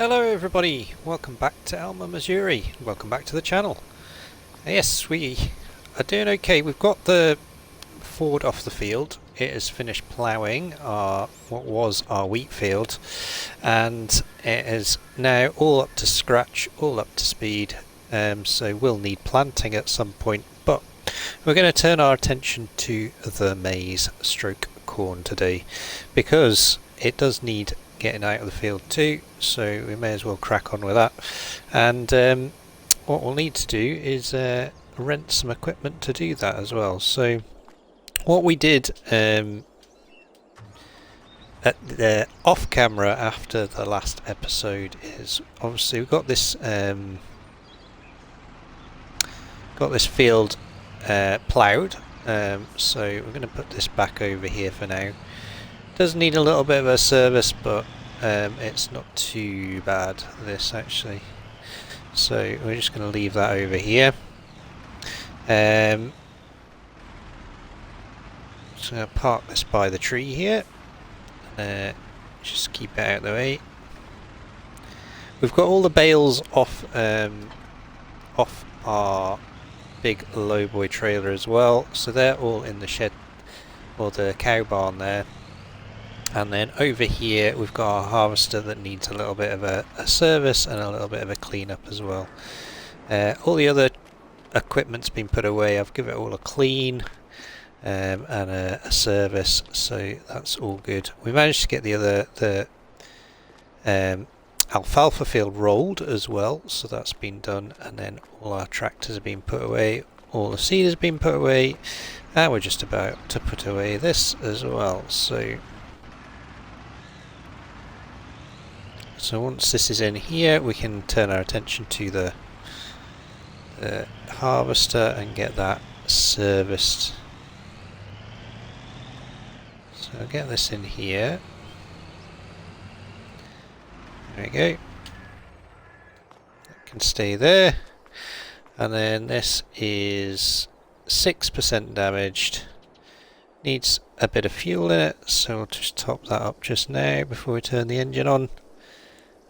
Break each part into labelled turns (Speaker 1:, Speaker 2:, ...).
Speaker 1: Hello everybody, welcome back to ALMA, Missouri. Welcome back to the channel. Yes, we are doing okay. We've got the Ford off the field. It has finished ploughing what was our wheat field, and it is now all up to scratch, all up to speed. So we'll need planting at some point, but we're going to turn our attention to the maize stroke corn today, because it does need getting out of the field too, so we may as well crack on with that. And what we'll need to do is rent some equipment to do that as well. So what we did at the off camera after the last episode is, obviously we've got this field ploughed, so we're going to put this back over here for now. Does need a little bit of a service, but it's not too bad, this actually. So we're just going to leave that over here. So I'm going to park this by the tree here. Just keep it out of the way. We've got all the bales off our big lowboy trailer as well, so they're all in the shed, or the cow barn there. And then over here we've got our harvester that needs a little bit of a service and a little bit of a clean up as well. All the other equipment's been put away. I've given it all a clean and a service, so that's all good. We managed to get the alfalfa field rolled as well, so that's been done, and then all our tractors have been put away, all the seed has been put away, and we're just about to put away this as well. So once this is in here, we can turn our attention to the harvester and get that serviced. So I'll get this in here. There we go. That can stay there. And then this is 6% damaged. Needs a bit of fuel in it, so we'll just top that up just now before we turn the engine on.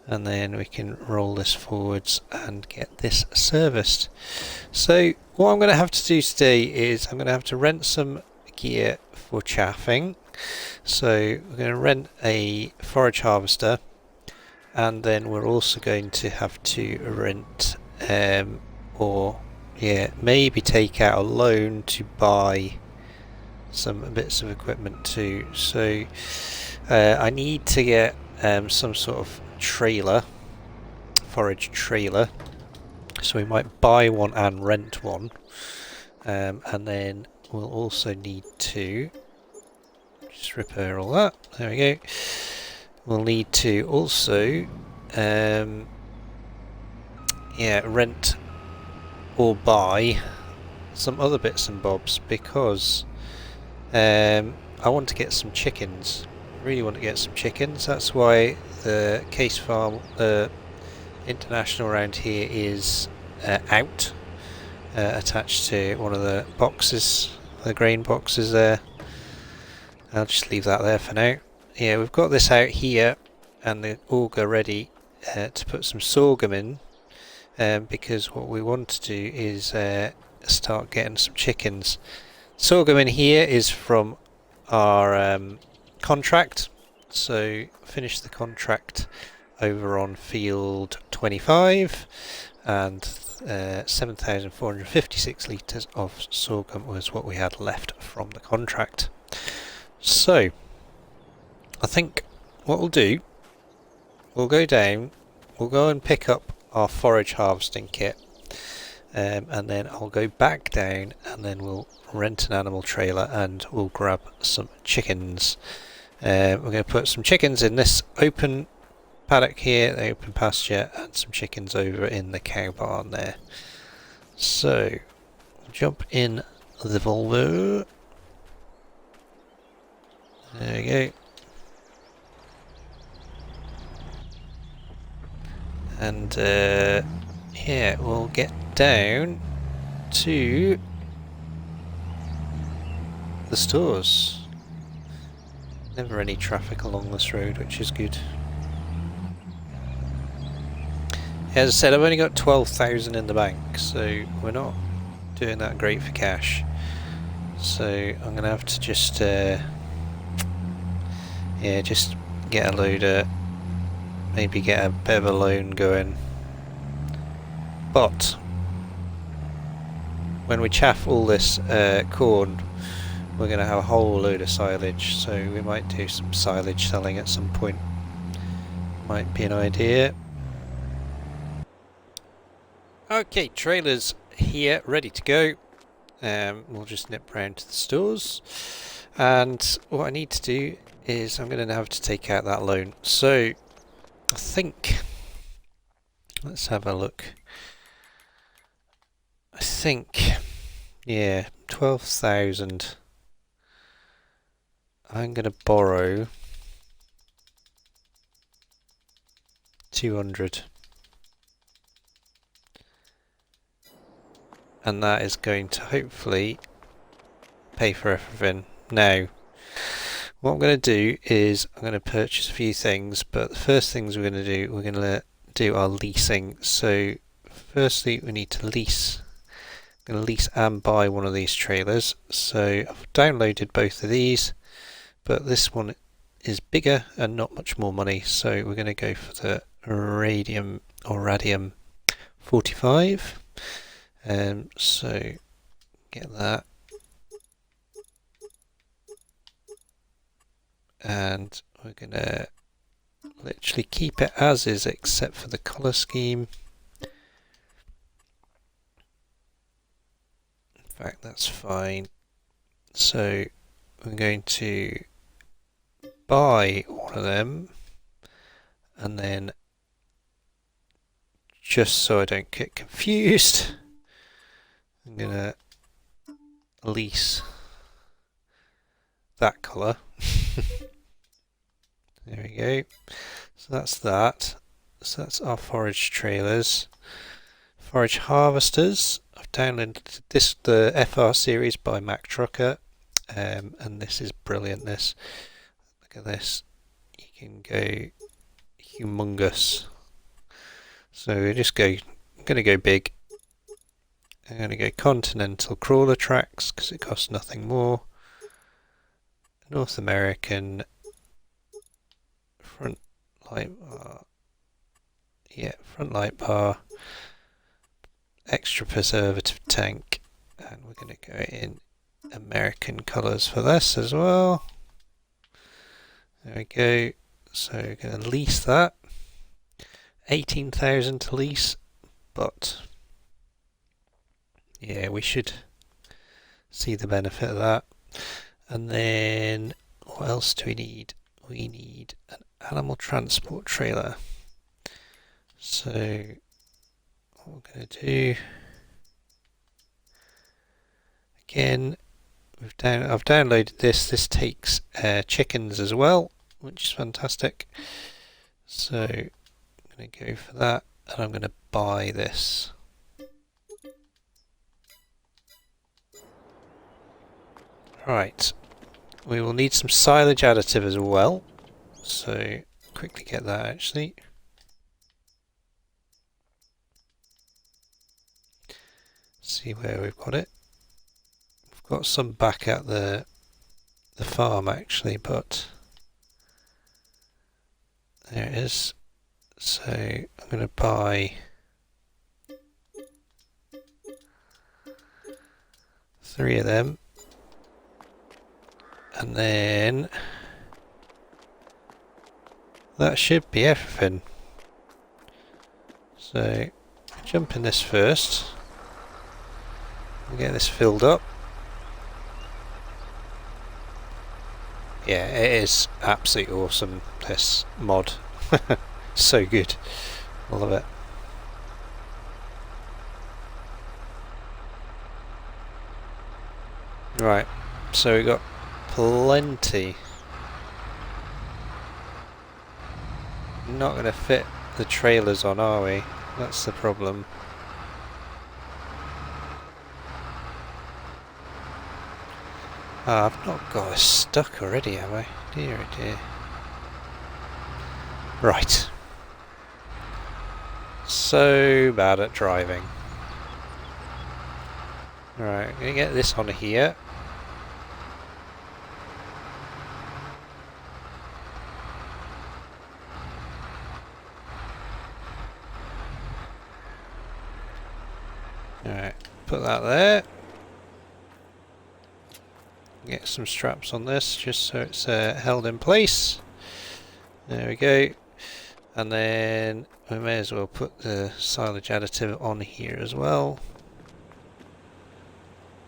Speaker 1: And then we can roll this forwards and get this serviced. So what I'm going to have to do today is I'm going to have to rent some gear for chaffing. So we're going to rent a forage harvester, and then we're also going to have to rent maybe take out a loan to buy some bits of equipment too. So I need to get some sort of forage trailer, so we might buy one and rent one, and then we'll also need to just repair all that. There we go. We'll need to also rent or buy some other bits and bobs, because I want to get some chickens. Really want to get some chickens. That's why the case farm international around here is out, attached to one of the boxes, the grain boxes there. I'll just leave that there for now. Yeah, we've got this out here and the auger ready to put some sorghum in, because what we want to do is start getting some chickens. Sorghum in here is from our contract, so finish the contract over on field 25, and 7,456 litres of sorghum was what we had left from the contract. So I think what we'll do, we'll go down, we'll go and pick up our forage harvesting kit, and then I'll go back down, and then we'll rent an animal trailer and we'll grab some chickens. We're going to put some chickens in this open paddock here, the open pasture, and some chickens over in the cow barn there. So jump in the Volvo. There we go. And we'll get down to the stores. Never any traffic along this road, which is good. As I said, I've only got 12,000 in the bank, so we're not doing that great for cash. So I'm gonna have to just just get a loader, maybe get a bit of a loan going. But when we chaff all this corn, we're going to have a whole load of silage, so we might do some silage selling at some point. Might be an idea. Okay, trailers here, ready to go. We'll just nip round to the stores, and what I need to do is I'm going to have to take out that loan. So I think, let's have a look. I think, yeah, 12,000. I'm going to borrow 200. And that is going to hopefully pay for everything. Now, what I'm going to do is I'm going to purchase a few things, but the first things we're going to do, we're going to do our leasing. So firstly, we need to lease. I'm going to lease and buy one of these trailers. So I've downloaded both of these, but this one is bigger and not much more money. So we're going to go for the radium 45. So get that. And we're going to literally keep it as is except for the colour scheme. In fact, that's fine. So we're going to buy one of them, and then just so I don't get confused, I'm going to lease that colour. There we go. So that's that. So that's our forage trailers. Forage harvesters. I've downloaded this, the FR series by Mac Trucker, and this is brilliant. This, look at this. You can go humongous. So we just go. I'm going to go big. I'm going to go Continental crawler tracks because it costs nothing more. North American front light bar, front light bar, extra preservative tank, and we're going to go in American colours for this as well. There we go. So we're going to lease that. 18,000 to lease, but yeah, we should see the benefit of that. And then what else do we need? We need an animal transport trailer. So what we're going to do, again, I've downloaded this. This takes chickens as well, which is fantastic. So I'm going to go for that, and I'm going to buy this. Right. We will need some silage additive as well, so quickly get that actually. See where we've got it. We've got some back at the farm actually, but there it is. So I'm going to buy 3 of them. And then that should be everything. So jump in this first and get this filled up. Yeah, it is absolutely awesome, this mod. So good. I love it. Right, so we got plenty. Not going to fit the trailers on, are we? That's the problem. I've not got us stuck already, have I? Dear oh dear. Right. So bad at driving. Alright, I'm gonna get this on here. Alright, put that there. Get some straps on this just so it's held in place. There we go. And then we may as well put the silage additive on here as well,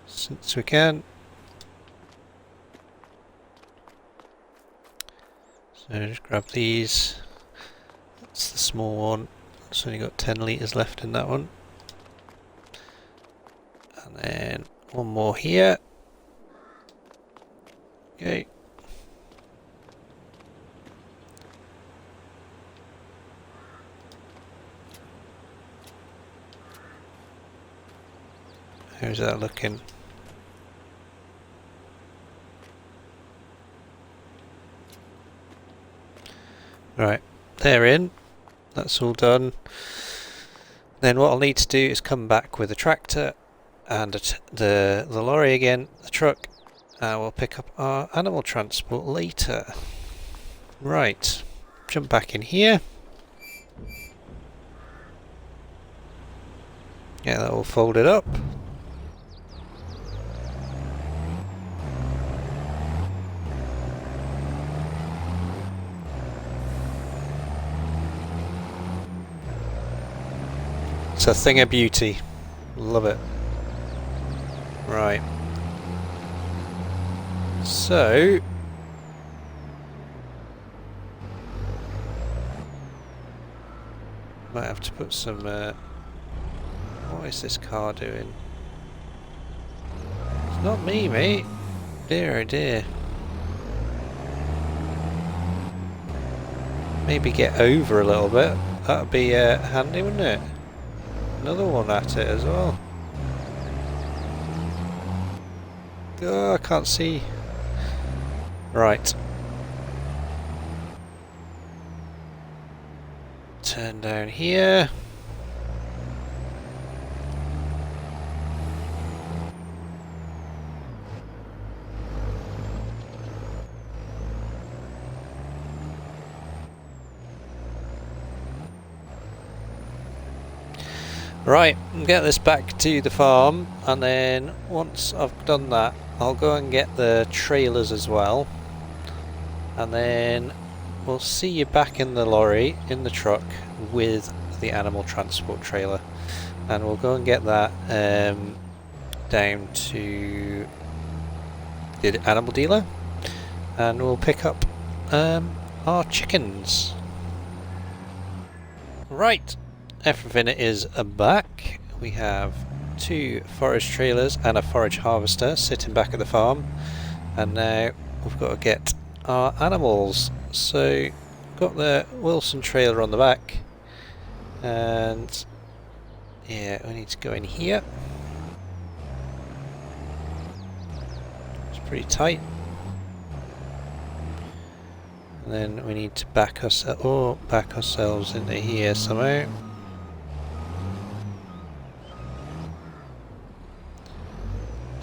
Speaker 1: since we can. So just grab these. That's the small one. It's only got 10 litres left in that one. And then one more here. Okay. How's that looking? Right, they're in. That's all done. Then what I'll need to do is come back with a tractor and the lorry again, the truck, and we'll pick up our animal transport later. Right, jump back in here. Get that all folded up. It's a thing of beauty. Love it. Right. So might have to put some what is this car doing? It's not me, mate. Dear oh dear. Maybe get over a little bit. That'd be handy, wouldn't it? Another one at it as well. Oh, I can't see. Right. Turn down here. Right, I'll get this back to the farm, and then once I've done that, I'll go and get the trailers as well, and then we'll see you back in the lorry, in the truck, with the animal transport trailer, and we'll go and get that down to the animal dealer, and we'll pick up our chickens. Right. Everything is back. We have 2 forage trailers and a forage harvester sitting back at the farm, and now we've got to get our animals. So got the Wilson trailer on the back, and yeah, we need to go in here. It's pretty tight. And then we need to back ourselves into here somehow.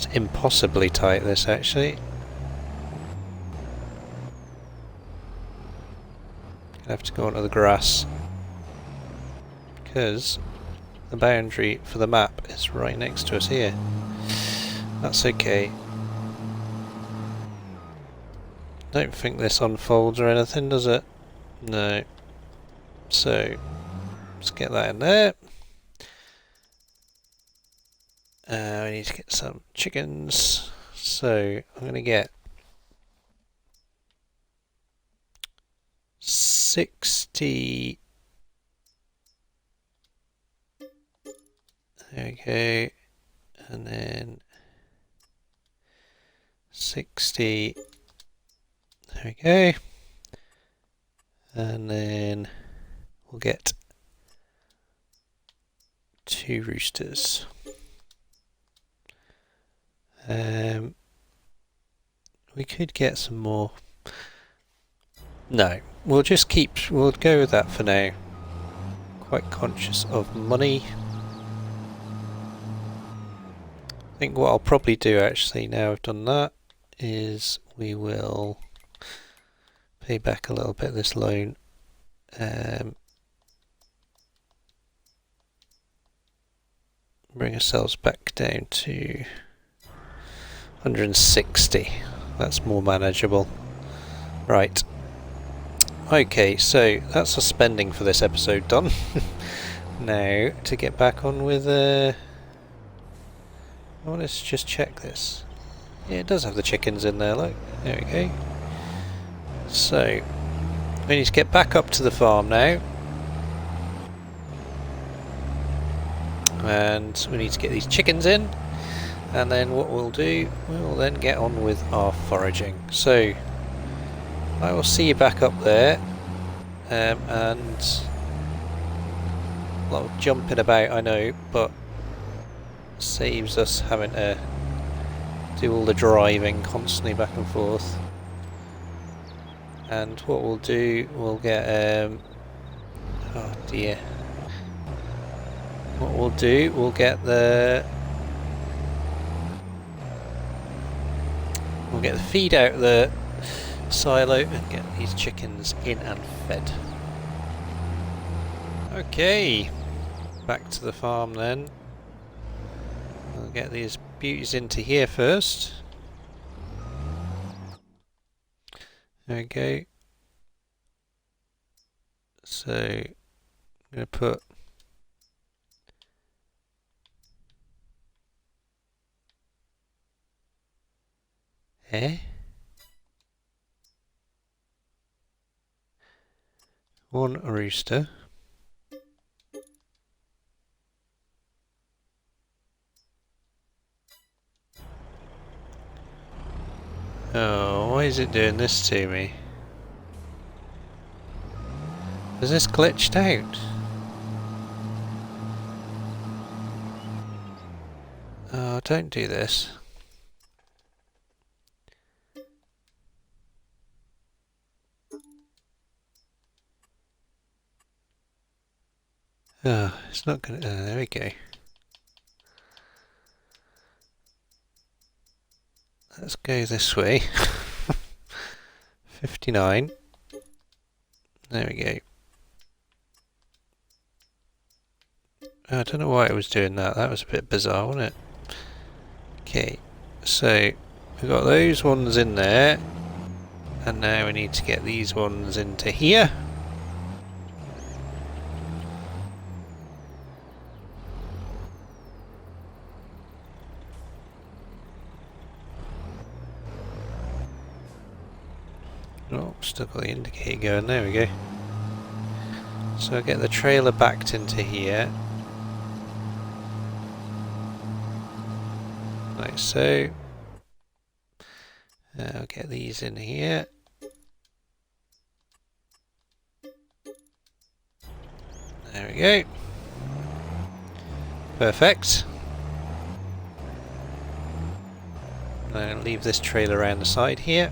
Speaker 1: It's impossibly tight, this actually. Gonna have to go onto the grass, because the boundary for the map is right next to us here. That's okay. Don't think this unfolds or anything, does it? No. So let's get that in there. We need to get some chickens, so I'm going to get 60. There we go, and then 60. There we go, and then we'll get 2 roosters. We could get some more. No, we'll go with that for now. quite conscious of money. I think what I'll probably do actually, now I've done that, is we will pay back a little bit of this loan. Bring ourselves back down to 160. That's more manageable. Right. Okay, so that's the spending for this episode done. Now, to get back on with I want to just check this. Yeah, it does have the chickens in there, look. There we go. So, we need to get back up to the farm now. And we need to get these chickens in. And then what we'll do, we will then get on with our foraging. So, I will see you back up there. And a lot of jumping about, I know, but saves us having to do all the driving constantly back and forth. And what we'll do, we'll get oh dear. What we'll do, we'll get the feed out of the silo and get these chickens in and fed. Okay, back to the farm then. We'll get these beauties into here first. There we go. So I'm going to put one rooster. Oh, why is it doing this to me? Is this glitched out? Oh, don't do this. Oh, it's not gonna... there we go. Let's go this way. 59. There we go. Oh, I don't know why it was doing that. That was a bit bizarre, wasn't it? Okay, so we've got those ones in there. And now we need to get these ones into here. Oh, still got the indicator going, there we go. So I'll get the trailer backed into here. Like so. I'll get these in here. There we go. Perfect. Now leave this trailer around the side here.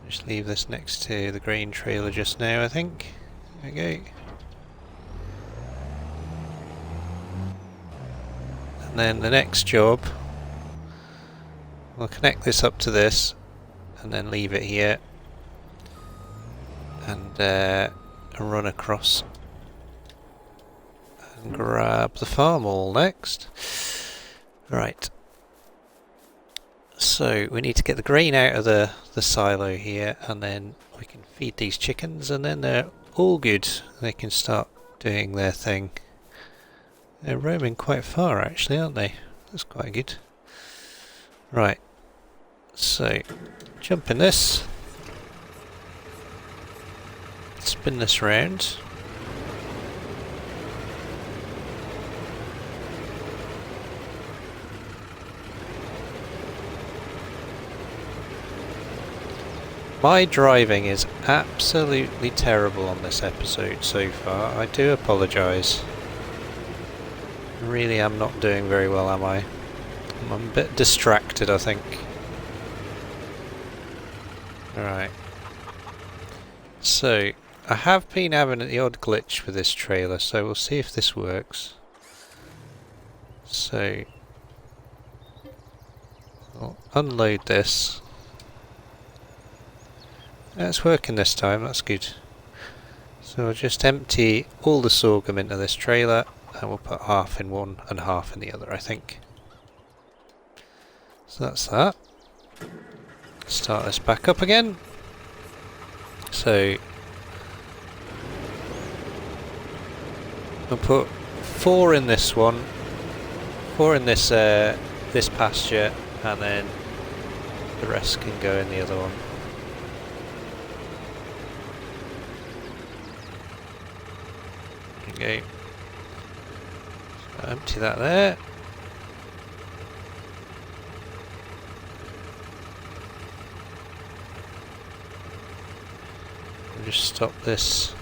Speaker 1: Just leave this next to the grain trailer just now, I think. There we go. And then the next job, we'll connect this up to this and then leave it here and run across and grab the farm all next. Right. So we need to get the grain out of the silo here, and then we can feed these chickens, and then they're all good. They can start doing their thing. They're roaming quite far actually, aren't they? That's quite good. Right. So jump in this. Spin this round. My driving is absolutely terrible on this episode so far. I do apologise. Really am not doing very well, am I? I'm a bit distracted, I think. Alright. So, I have been having the odd glitch with this trailer, so we'll see if this works. So, I'll unload this. It's working this time, that's good. So I'll just empty all the sorghum into this trailer, and we'll put half in one and half in the other, I think. So that's that. Start this back up again. So we'll put 4 in this one, 4 in this this pasture, and then the rest can go in the other one. Okay. So empty that there. We'll just stop this.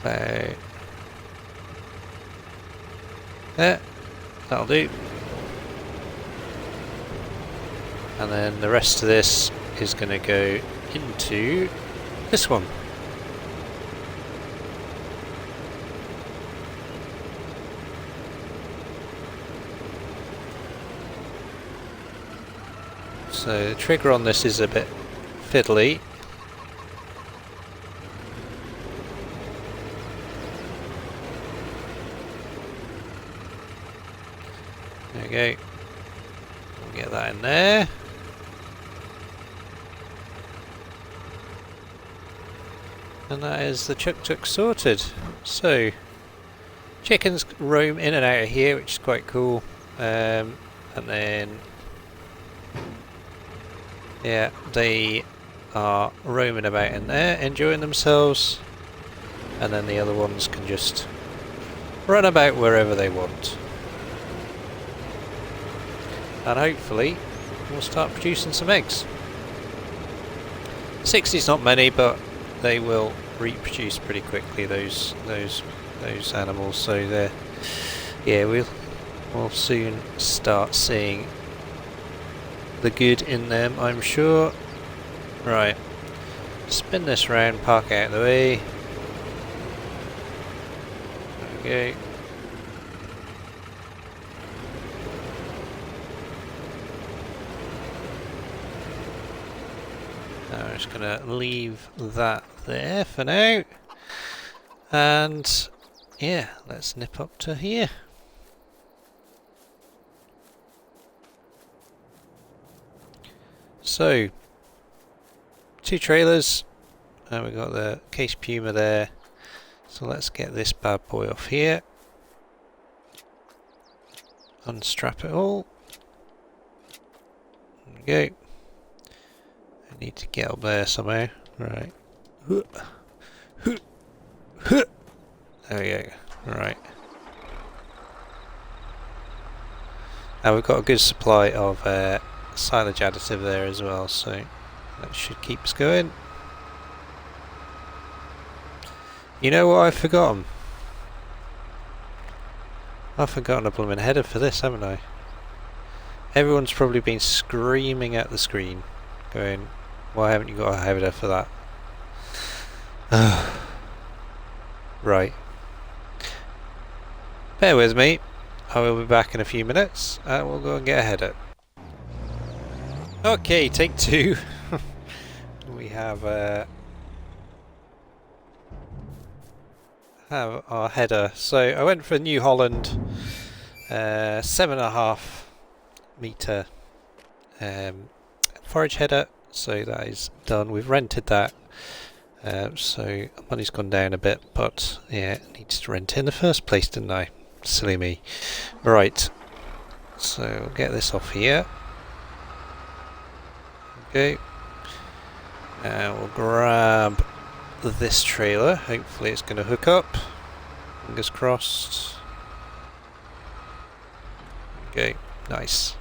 Speaker 1: About there. That'll do. And then the rest of this is going to go into this one. So the trigger on this is a bit fiddly. There we go. We'll get that in there. And that is the tuk-tuk sorted. So, chickens roam in and out of here, which is quite cool. And then, yeah, they are roaming about in there, enjoying themselves. And then the other ones can just run about wherever they want. And hopefully, we'll start producing some eggs. 60's not many, but they will reproduce pretty quickly, those animals, so they're, yeah, we'll soon start seeing the good in them, I'm sure. Right, spin this round, park out of the way. There we go. Now I'm just going to leave that there for now, and yeah, let's nip up to here. So, 2 trailers, and we've got the case puma there, so let's get this bad boy off here, unstrap it all, there we go. I need to get up there somehow, right. There we go. Right. Now we've got a good supply of silage additive there as well, so that should keep us going. You know what I've forgotten? I've forgotten a blooming header for this, haven't I? Everyone's probably been screaming at the screen, going, why haven't you got a header for that? Right. Bear with me. I will be back in a few minutes and we'll go and get a header. Okay, take 2. We have our header. So I went for New Holland 7.5 metre forage header. So that is done. We've rented that. So money's gone down a bit, but yeah, I needed to rent it in the first place, didn't I? Silly me. Right, so we'll get this off here. Okay, and we'll grab this trailer. Hopefully it's going to hook up. Fingers crossed. Okay, nice.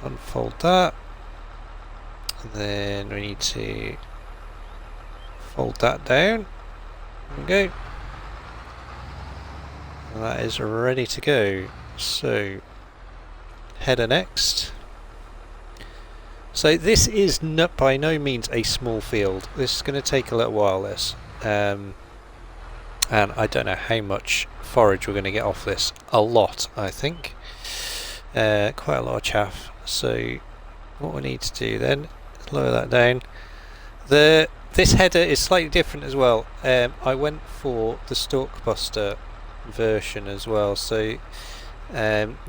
Speaker 1: Unfold that. And then we need to fold that down. There we go. And that is ready to go. So header next. So this is not by no means a small field. This is going to take a little while, this. And I don't know how much forage we're going to get off this. A lot, I think. Quite a lot of chaff. So what we need to do then is lower that down. This header is slightly different as well. I went for the stalk buster version as well. So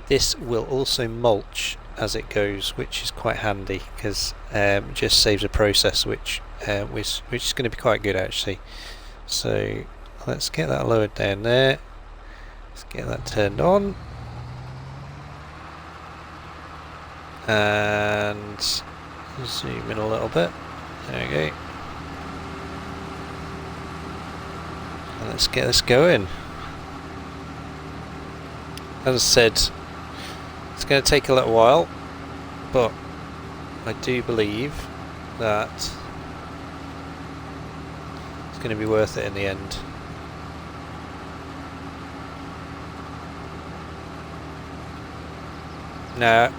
Speaker 1: this will also mulch as it goes, which is quite handy because it just saves a process, which is going to be quite good actually. So let's get that lowered down there. Let's get that turned on, and zoom in a little bit. There we go. And let's get this going. As I said, it's going to take a little while, but I do believe that it's going to be worth it in the end. Now,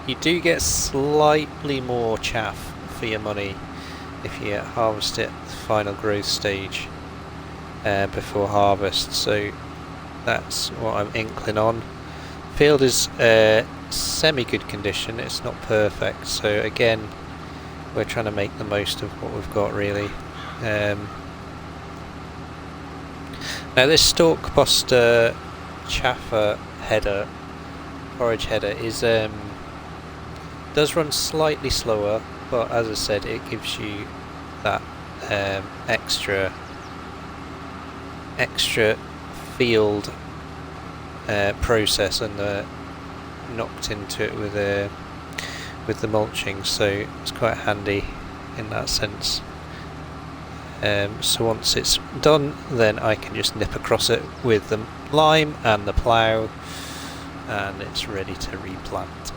Speaker 1: you do get slightly more chaff for your money if you harvest it at the final growth stage before harvest, so that's what I'm inkling on. Field is semi-good condition, it's not perfect, so again we're trying to make the most of what we've got really. Now this stalk buster chaffer header, forage header, is does run slightly slower, but as I said, it gives you that extra field process, and knocked into it with the mulching, so it's quite handy in that sense. So once it's done, then I can just nip across it with the lime and the plough, and it's ready to replant.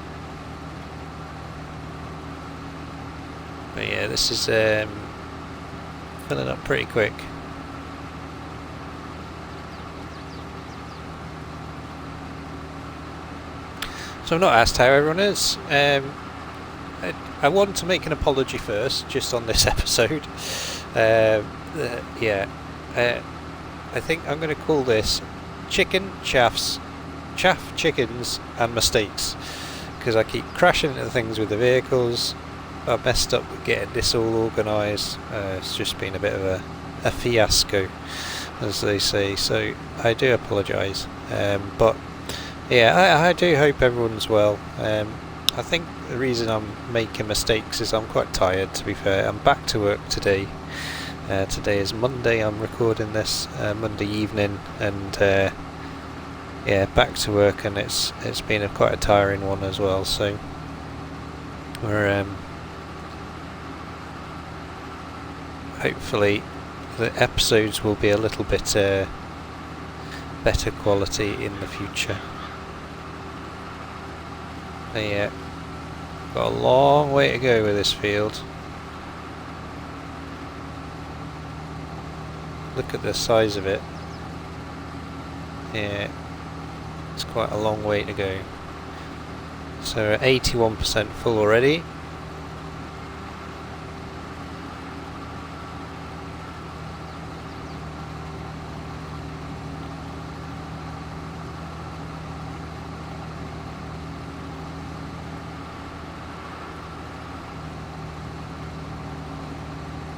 Speaker 1: But yeah, this is filling up pretty quick. So I've not asked how everyone is. I want to make an apology first, just on this episode. Yeah, I think I'm going to call this Chicken Chaff, Chickens and Mistakes, because I keep crashing into things with the vehicles. I messed up with getting this all organised. It's just been a bit of a fiasco, as they say, so I do apologise. But yeah, I do hope everyone's well. I think the reason I'm making mistakes is I'm quite tired, to be fair. I'm back to work today. Today is Monday, I'm recording this Monday evening, and yeah, back to work, and it's been quite a tiring one as well, so we're hopefully the episodes will be a little bit better quality in the future. Yeah, got a long way to go with this field. Look at the size of it. Yeah, it's quite a long way to go. So we're at 81% full already.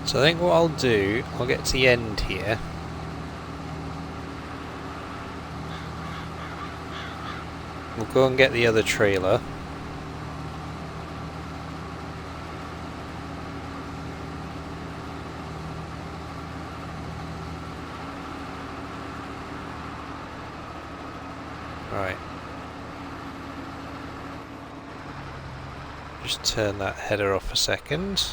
Speaker 1: So I think what I'll do, I'll get to the end here. We'll go and get the other trailer. Right. Just turn that header off a second.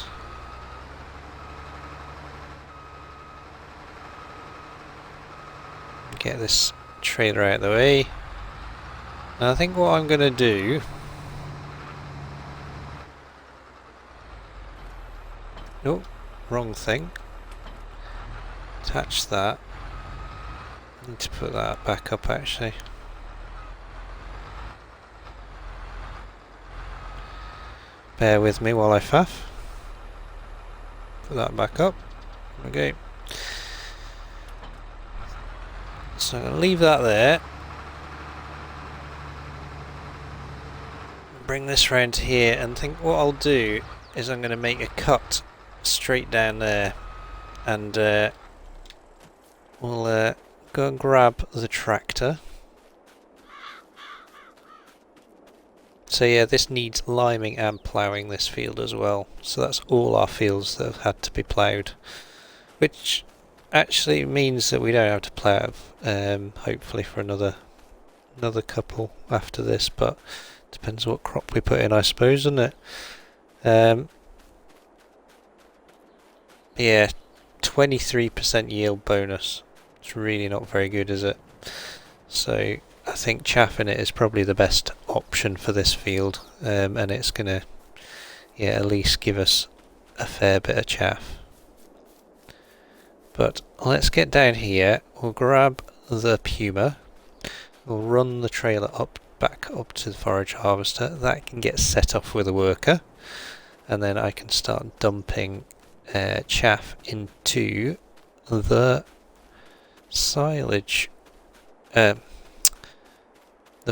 Speaker 1: Get this trailer out of the way. And I think what I'm going to do... Nope, wrong thing. Attach that. Need to put that back up actually. Bear with me while I faff. Put that back up. Okay. So I'm going to leave that there. Bring this round here and think what I'll do is I'm going to make a cut straight down there, and we'll go and grab the tractor. So yeah, this needs liming and ploughing, this field as well. So that's all our fields that have had to be ploughed, which actually means that we don't have to plough hopefully for another couple after this, but depends what crop we put in, I suppose, doesn't it? Yeah, 23% yield bonus. It's really not very good, is it? So I think chaff in it is probably the best option for this field, and it's gonna, yeah, at least give us a fair bit of chaff. But let's get down here. We'll grab the Puma. We'll run the trailer back up to the forage harvester. That can get set off with a worker, and then I can start dumping chaff into the silage, the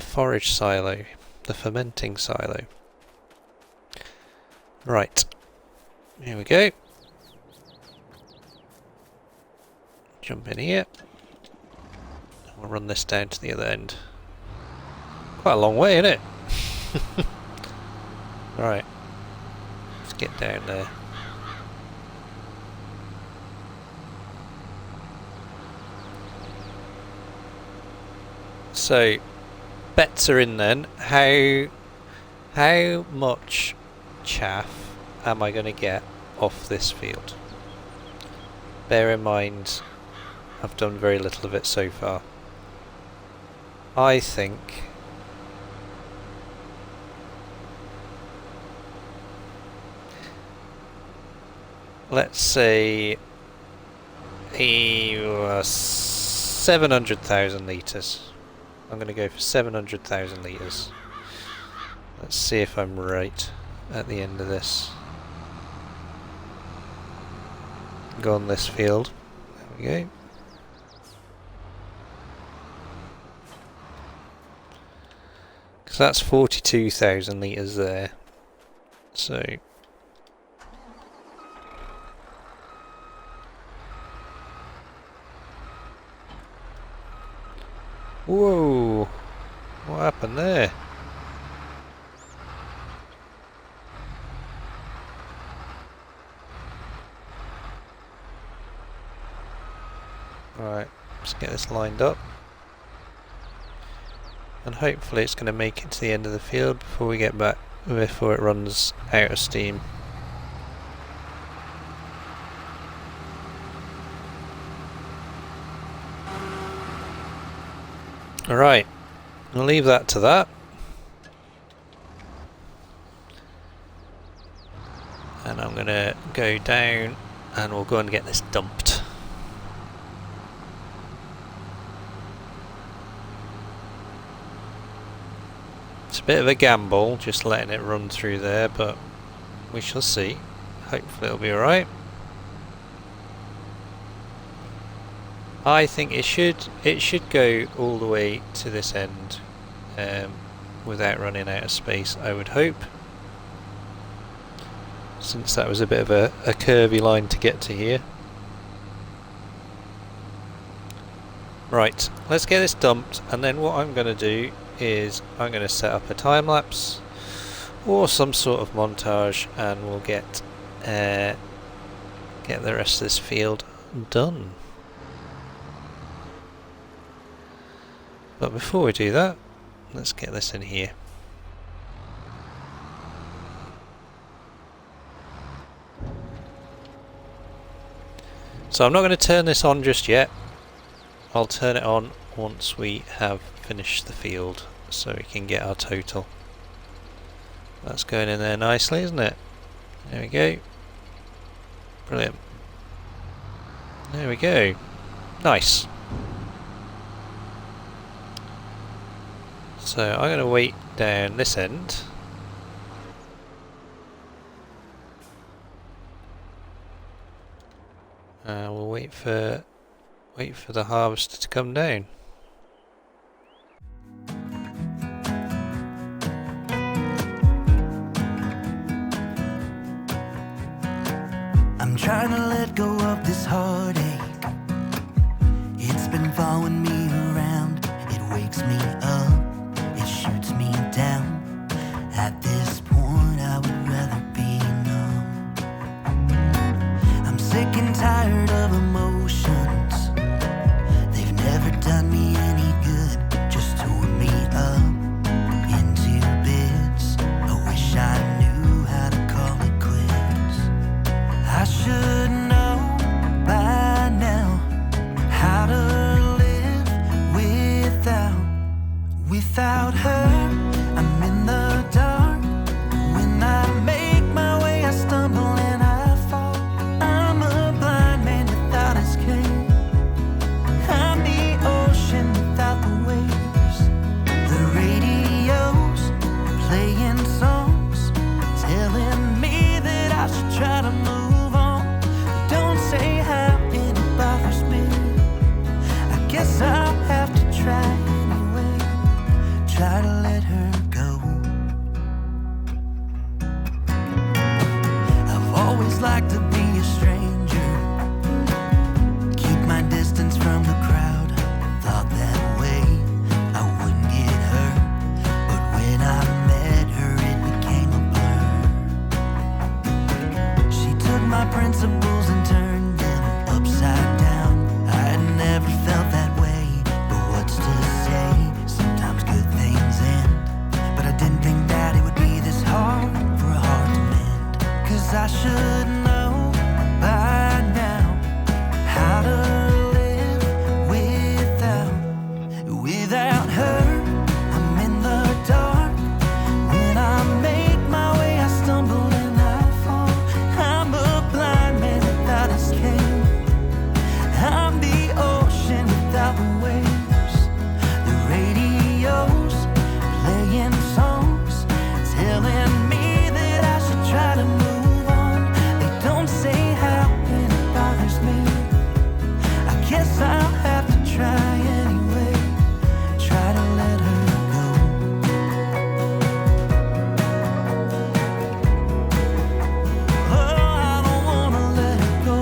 Speaker 1: forage silo, the fermenting silo. Right, here we go. Jump in here. We'll run this down to the other end. Quite a long way, isn't it? Right, let's get down there. So, bets are in then. How much chaff am I going to get off this field? Bear in mind, I've done very little of it so far. I think let's say 700,000 litres. I'm going to go for 700,000 litres. Let's see if I'm right at the end of this. Go on this field. There we go. Because that's 42,000 litres there. So whoa! What happened there? Right, let's get this lined up. And hopefully it's going to make it to the end of the field before we get back, before it runs out of steam. Alright, I'll leave that to that. And I'm going to go down and we'll go and get this dumped. It's a bit of a gamble just letting it run through there, but we shall see. Hopefully it'll be alright. I think it should go all the way to this end without running out of space, I would hope, since that was a bit of a curvy line to get to here. Right, let's get this dumped, and then what I'm going to do is I'm going to set up a time lapse or some sort of montage, and we'll get the rest of this field done. But before we do that, let's get this in here. So I'm not going to turn this on just yet. I'll turn it on once we have finished the field, so we can get our total. That's going in there nicely, isn't it? There we go. Brilliant. There we go. Nice. So I'm going to wait down this end. We'll wait for the harvester to come down.
Speaker 2: I'm trying to let go of this heartache. It's been following me around. It wakes me up, it shoots me down. At this point I would rather be numb. I'm sick and tired of emotions. They've never done me any good, just tore me up into bits. I wish I knew how to call it quits. I should know by now how to live without her. I'm in the dark. When I make my way, I stumble and I fall. I'm a blind man without escape. I'm the ocean without the waves. The radio's playing songs, telling me that I should try to move on. They don't say how it bothers me. I guess I'll have to try anyway. Try to let her go. I've always liked to be a stranger, keep my distance from the crowd. Thought that way I wouldn't get hurt, but when I met her it became a blur. She took my principles and turned them upside down. I had never felt that way, but what's to say? Sometimes good things end, but I didn't think that it would be this hard for a heart to mend. 'Cause I should know by now how to live without her. I'm in the dark. When I make my way, I stumble and I fall. I'm a blind man without escape. I'm the ocean without the waves. The radio's playing songs, telling me that I should try to move on. They don't say how and it bothers me. I guess I'll have to try anyway. Try to let her go. Oh, I don't wanna let her go.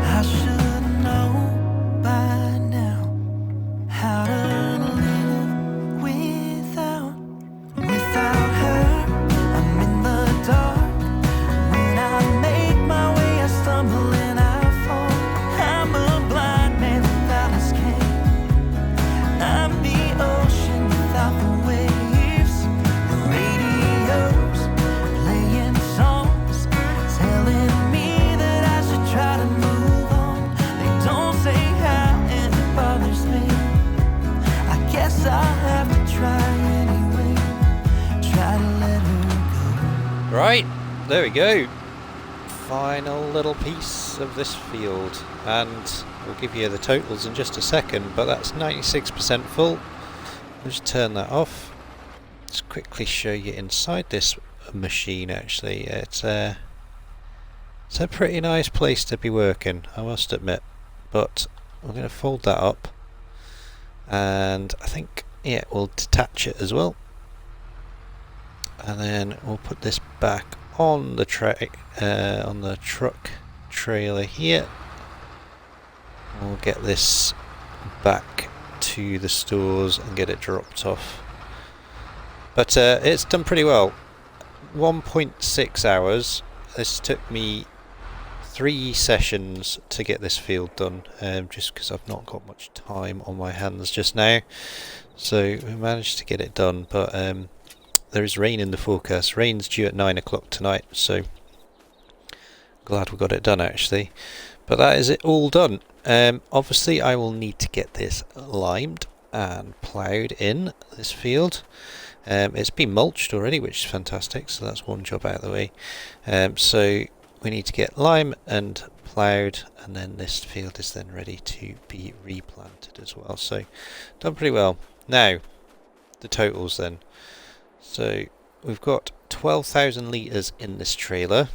Speaker 2: I should know by now how to live without her. I'm in the dark. When I make my way, I stumble and I fall. I'm a blind man without escape. I'm the ocean without the waves. The radio's playing songs, telling me that I should try to move on. They don't say how and it bothers me. I guess I'll have to try anyway. Try to let her go.
Speaker 1: Right, there we go. Final little piece of this field, and we'll give you the totals in just a second, but that's 96% full. I'll just turn that off. Let's quickly show you inside this machine. Actually, it's a pretty nice place to be working, I must admit, but I'm going to fold that up, and I think, yeah, we'll detach it as well, and then we'll put this back on the truck trailer here. We'll get this back to the stores and get it dropped off. But it's done pretty well. 1.6 hours. This took me 3 sessions to get this field done, just because I've not got much time on my hands just now. So we managed to get it done, but there is rain in the forecast. Rain's due at 9 o'clock tonight, so glad we got it done actually. But that is it all done. Obviously I will need to get this limed and ploughed in this field. It's been mulched already, which is fantastic, so that's one job out of the way. So we need to get lime and ploughed, and then this field is then ready to be replanted as well. So done pretty well. Now the totals then. So we've got 12,000 litres in this trailer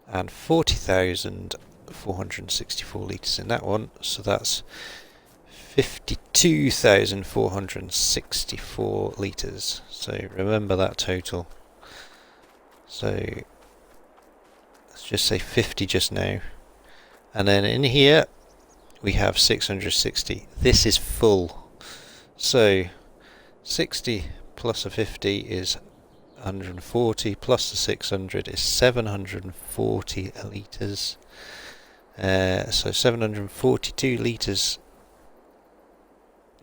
Speaker 1: and 40,464 litres in that one, so that's 52,464 litres. So remember that total. So let's just say 50 just now. And then in here we have 660. This is full. So 60 plus a 50 is 140, plus the 600 is 740 litres. So 742 litres.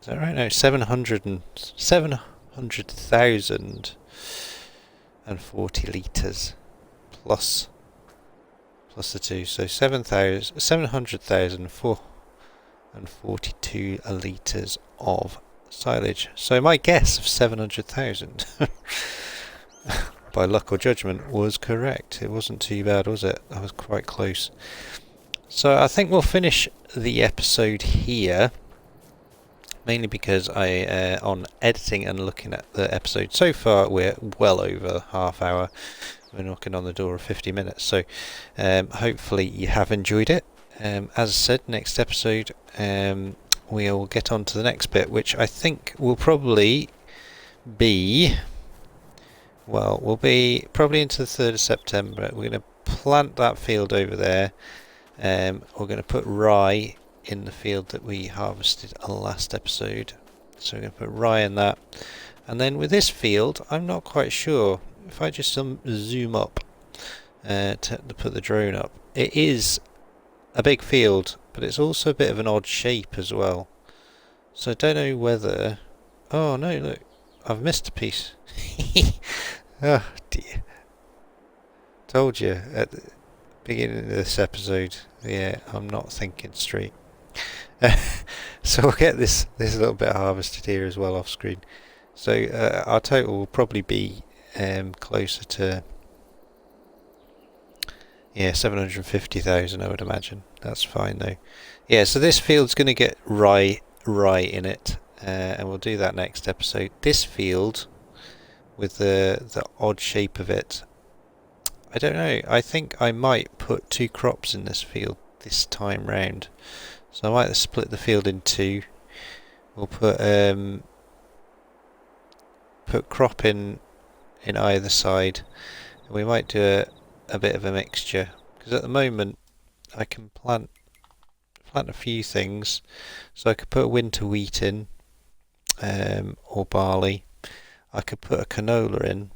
Speaker 1: Is that right? No, 700,040 litres plus the 2. So 700,442 litres of silage. So my guess of 700,000 by luck or judgment was correct. It wasn't too bad, was it? I was quite close. So I think we'll finish the episode here, mainly because on editing and looking at the episode so far, we're well over half hour. We're knocking on the door of 50 minutes, so hopefully you have enjoyed it. As I said, next episode we'll get on to the next bit, which I think will probably be, well, we'll be probably into the 3rd of September. We're going to plant that field over there. We're going to put rye in the field that we harvested on the last episode. So we're going to put rye in that. And then with this field, I'm not quite sure. If I just zoom up to put the drone up, it is a big field, but it's also a bit of an odd shape as well. So I don't know whether... Oh no, look, I've missed a piece. Oh dear. Told you at the beginning of this episode. Yeah, I'm not thinking straight. So we'll get this little bit harvested here as well off screen. So our total will probably be closer to 750,000, I would imagine. That's fine though. Yeah, so this field's going to get rye in it, and we'll do that next episode. This field with the odd shape of it, I don't know. I think I might put 2 crops in this field this time round. So I might split the field in 2. We'll put crop in either side. And we might do a bit of a mixture, because at the moment I can plant a few things. So I could put winter wheat in, or barley. I could put a canola in,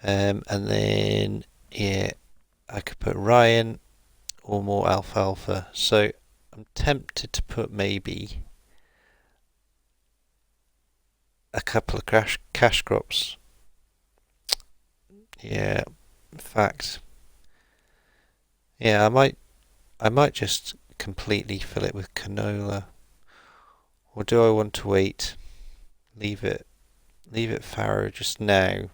Speaker 1: and then I could put rye in, or more alfalfa. So I'm tempted to put maybe a couple of cash crops. Yeah, in fact, yeah, I might just completely fill it with canola, or do I want to wait, leave it fallow just now,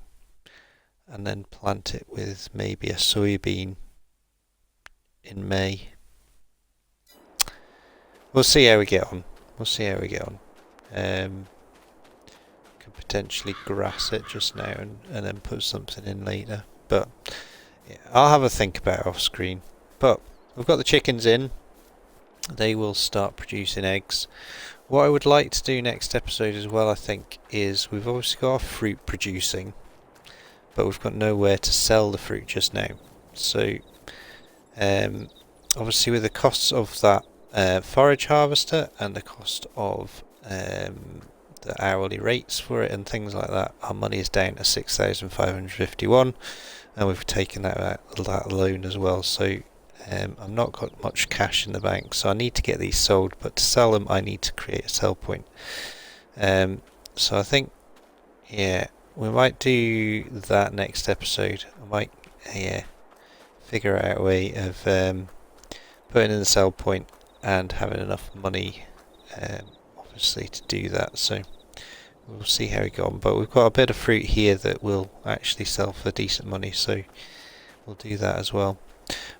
Speaker 1: and then plant it with maybe a soybean in May? We'll see how we get on. Could potentially grass it just now and then put something in later. But yeah, I'll have a think about it off screen. But we've got the chickens in. They will start producing eggs. What I would like to do next episode as well, I think, is we've obviously got our fruit producing, but we've got nowhere to sell the fruit just now. So obviously with the costs of that forage harvester and the cost of the hourly rates for it and things like that, our money is down to 6,551, and we've taken that loan as well. So I've not got much cash in the bank, so I need to get these sold, but to sell them I need to create a sell point. So I think, yeah, we might do that next episode. I might figure out a way of putting in the sell point and having enough money obviously to do that. So we'll see how we go on, but we've got a bit of fruit here that will actually sell for decent money, so we'll do that as well.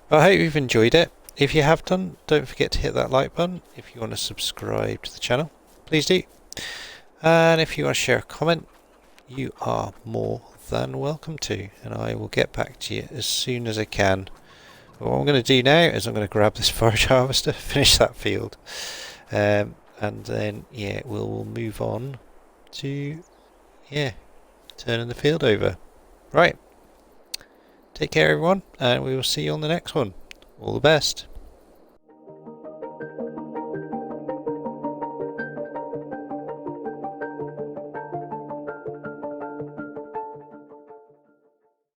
Speaker 1: But I hope you've enjoyed it. If you have done, don't forget to hit that like button. If you want to subscribe to the channel, please do. And if you want to share a comment, you are more than welcome to, and I will get back to you as soon as I can. But what I'm going to do now is I'm going to grab this forage harvester, finish that field, and then yeah, we'll move on to turning the field over. Right, take care everyone, and we will see you on the next one. All the best.